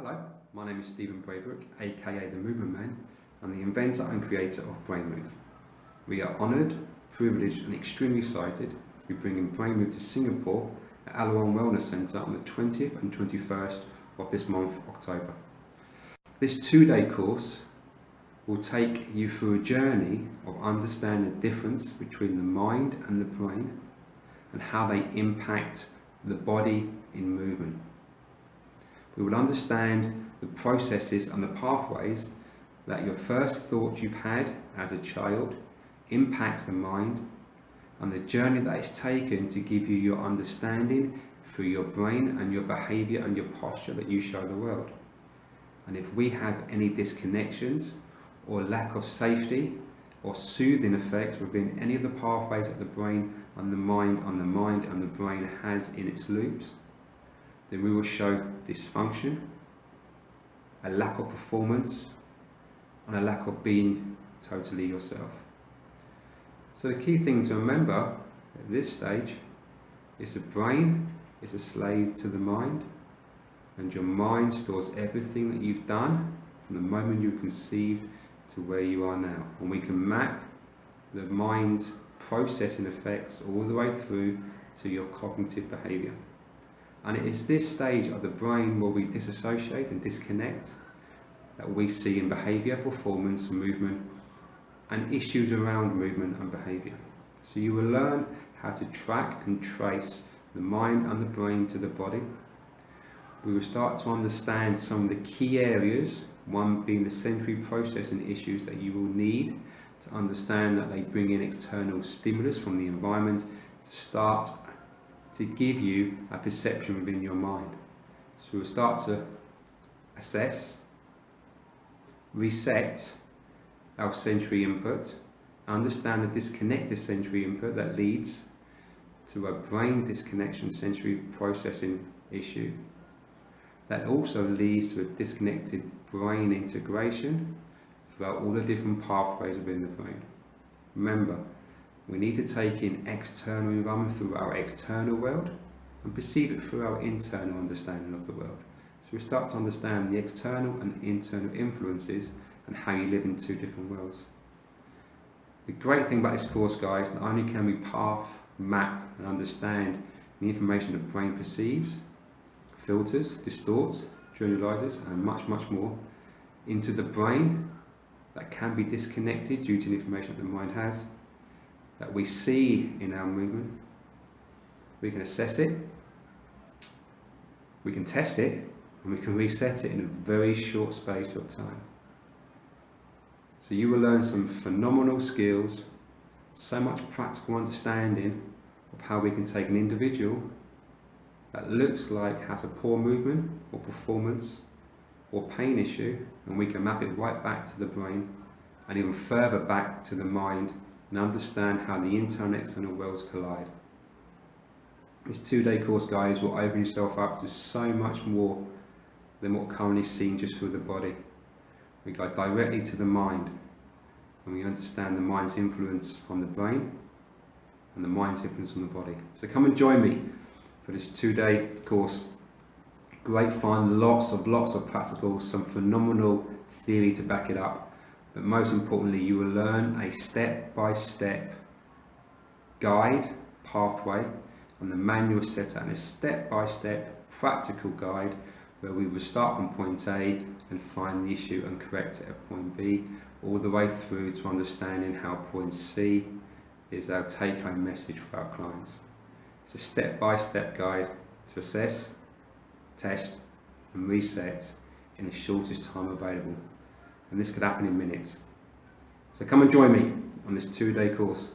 Hello, my name is Stephen Braybrook, aka The Movement Man. I'm the inventor and creator of BrainMove. We are honoured, privileged and extremely excited to be bringing BrainMove to Singapore at Alawan Wellness Centre on the 20th and 21st of this month, October. This 2-day course will take you through a journey of understanding the difference between the mind and the brain and how they impact the body in movement. We will understand the processes and the pathways that your first thoughts you've had as a child impacts the mind, and the journey that it's taken to give you your understanding through your brain and your behaviour and your posture that you show the world. And if we have any disconnections or lack of safety or soothing effects within any of the pathways that the brain and the mind and the brain has in its loops, then we will show dysfunction, a lack of performance, and a lack of being totally yourself. So the key thing to remember at this stage is the brain is a slave to the mind, and your mind stores everything that you've done from the moment you conceived to where you are now. And we can map the mind's processing effects all the way through to your cognitive behaviour. And it is this stage of the brain where we disassociate and disconnect that we see in behaviour, performance, movement, and issues around movement and behaviour. So you will learn how to track and trace the mind and the brain to the body. We will start to understand some of the key areas, one being the sensory processing issues that you will need to understand that they bring in external stimulus from the environment to start to give you a perception within your mind. So we'll start to assess, reset our sensory input, understand the disconnected sensory input that leads to a brain disconnection sensory processing issue that also leads to a disconnected brain integration throughout all the different pathways within the brain. Remember, we need to take in external environment through our external world and perceive it through our internal understanding of the world. So we start to understand the external and internal influences and how you live in two different worlds. The great thing about this course, guys, not only can we path, map and understand the information the brain perceives, filters, distorts, generalizes and much more into the brain that can be disconnected due to the information that the mind has, that we see in our movement. We can assess it, we can test it, and we can reset it in a very short space of time. So you will learn some phenomenal skills, so much practical understanding of how we can take an individual that looks like has a poor movement or performance or pain issue, and we can map it right back to the brain and even further back to the mind and understand how the internal and external worlds collide. This 2-day course, guys, will open yourself up to so much more than what currently seen just through the body. We go directly to the mind and we understand the mind's influence on the brain and the mind's influence on the body. So come and join me for this 2-day course. Great fun, lots of practical, some phenomenal theory to back it up. But most importantly, you will learn a step-by-step guide, pathway, and the manual set out, and a step-by-step practical guide where we will start from point A and find the issue and correct it at point B, all the way through to understanding how point C is our take-home message for our clients. It's a step-by-step guide to assess, test, and reset in the shortest time available. And this could happen in minutes. So come and join me on this 2-day course.